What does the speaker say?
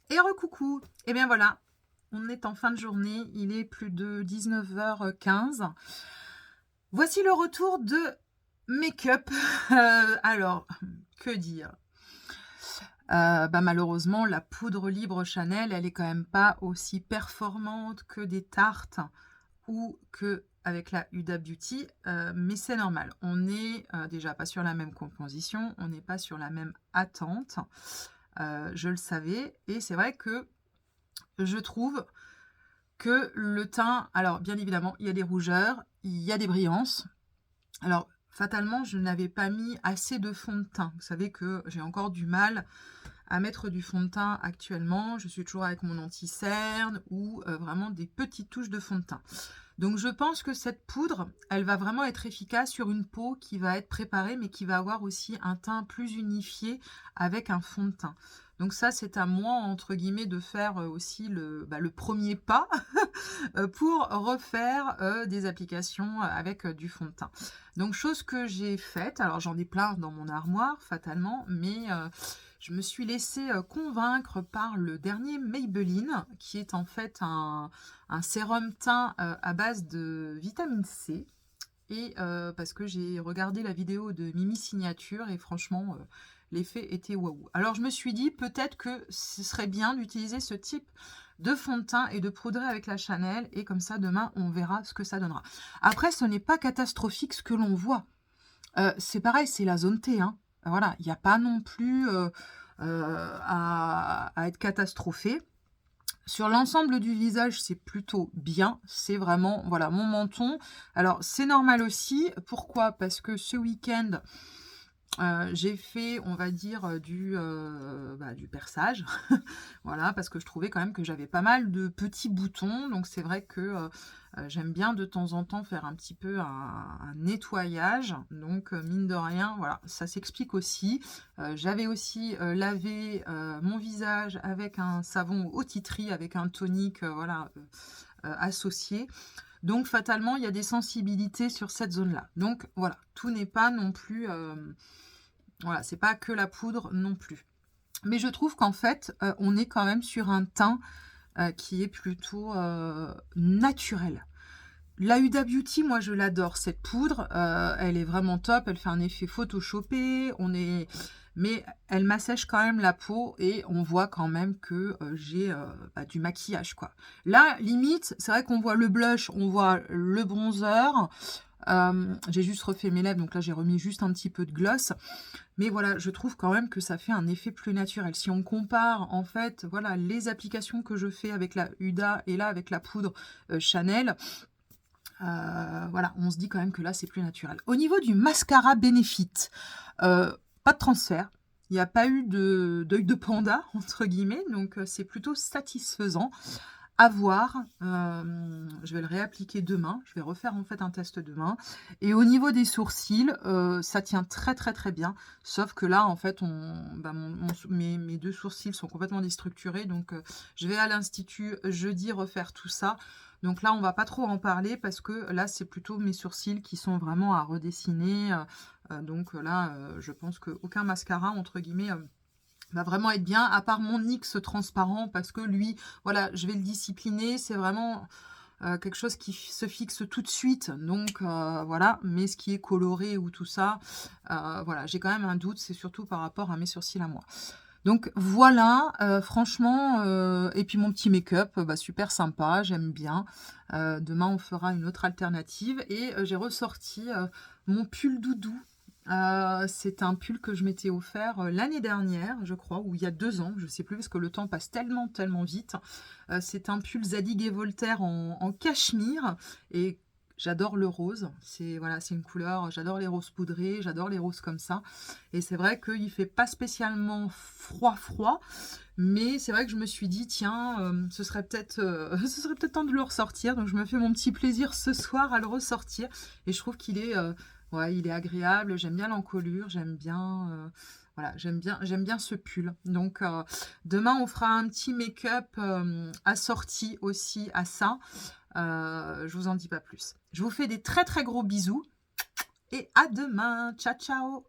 Et recoucou. Et bien voilà, on est en fin de journée, il est plus de 19h15. Voici le retour de make-up. Alors, que dire? Malheureusement, la poudre libre Chanel, elle est quand même pas aussi performante que des tartes ou qu'avec la Huda Beauty, mais c'est normal. On n'est déjà pas sur la même composition, on n'est pas sur la même attente. Je le savais et c'est vrai que je trouve que le teint, alors bien évidemment, il y a des rougeurs, il y a des brillances. Alors, fatalement, je n'avais pas mis assez de fond de teint. Vous savez que j'ai encore du mal à mettre du fond de teint actuellement. Je suis toujours avec mon anti-cerne ou vraiment des petites touches de fond de teint. Donc je pense que cette poudre, elle va vraiment être efficace sur une peau qui va être préparée, mais qui va avoir aussi un teint plus unifié avec un fond de teint. Donc ça, c'est à moi, entre guillemets, de faire aussi le premier pas pour refaire des applications avec du fond de teint. Donc chose que j'ai faite, alors j'en ai plein dans mon armoire, fatalement, mais je me suis laissée convaincre par le dernier Maybelline, qui est en fait un sérum teint à base de vitamine C. Et parce que j'ai regardé la vidéo de Mimi Signature et franchement, l'effet était waouh. Alors je me suis dit peut-être que ce serait bien d'utiliser ce type de fond de teint et de poudrer avec la Chanel et comme ça demain on verra ce que ça donnera. Après ce n'est pas catastrophique ce que l'on voit. C'est pareil, c'est la zone T, hein. Voilà, il n'y a pas non plus à être catastrophé. Sur l'ensemble du visage, c'est plutôt bien. C'est vraiment, voilà, mon menton. Alors, c'est normal aussi. Pourquoi? Parce que ce week-end, j'ai fait, on va dire, du perçage. Voilà, parce que je trouvais quand même que j'avais pas mal de petits boutons. Donc, c'est vrai que j'aime bien de temps en temps faire un petit peu un nettoyage. Donc, mine de rien, voilà, ça s'explique aussi. J'avais aussi lavé mon visage avec un savon eau titri, avec un tonique, voilà, associé. Donc, fatalement, il y a des sensibilités sur cette zone-là. Donc, voilà, tout n'est pas non plus... voilà, c'est pas que la poudre non plus. Mais je trouve qu'en fait, on est quand même sur un teint qui est plutôt naturel. La Huda Beauty, moi je l'adore, cette poudre, elle est vraiment top, elle fait un effet photoshopé, mais elle m'assèche quand même la peau et on voit quand même que j'ai du maquillage quoi. Là, limite, c'est vrai qu'on voit le blush, on voit le bronzer, j'ai juste refait mes lèvres, donc là j'ai remis juste un petit peu de gloss. Mais voilà, je trouve quand même que ça fait un effet plus naturel. Si on compare, en fait, voilà, les applications que je fais avec la Huda et là avec la poudre Chanel, voilà, on se dit quand même que là, c'est plus naturel. Au niveau du mascara Benefit, pas de transfert. Il n'y a pas eu d'œil de panda, entre guillemets, donc c'est plutôt satisfaisant. À voir, je vais le réappliquer demain, je vais refaire en fait un test demain. Et au niveau des sourcils, ça tient très très très bien, sauf que là en fait mes deux sourcils sont complètement déstructurés, donc je vais à l'institut jeudi refaire tout ça. Donc là on va pas trop en parler parce que là c'est plutôt mes sourcils qui sont vraiment à redessiner. Donc là je pense qu'aucun mascara entre guillemets va vraiment être bien, à part mon NYX transparent, parce que lui, voilà, je vais le discipliner, c'est vraiment quelque chose qui se fixe tout de suite, donc voilà, mais ce qui est coloré ou tout ça, voilà, j'ai quand même un doute, c'est surtout par rapport à mes sourcils à moi. Donc voilà, franchement, et puis mon petit make-up, super sympa, j'aime bien. Demain, on fera une autre alternative, et j'ai ressorti mon pull doudou. C'est un pull que je m'étais offert l'année dernière, je crois, ou il y a 2 ans, je sais plus, parce que le temps passe tellement, tellement vite. C'est un pull Zadig et Voltaire en cachemire, et j'adore le rose. C'est voilà, c'est une couleur, j'adore les roses poudrées, j'adore les roses comme ça. Et c'est vrai qu'il fait pas spécialement froid, froid, mais c'est vrai que je me suis dit, tiens, ce serait peut-être ce serait peut-être temps de le ressortir. Donc je me fais mon petit plaisir ce soir à le ressortir, et je trouve qu'il est ouais, il est agréable, j'aime bien l'encolure, j'aime bien, voilà, j'aime bien ce pull. Donc demain, on fera un petit make-up assorti aussi à ça. Je vous en dis pas plus. Je vous fais des très très gros bisous et à demain. Ciao ciao.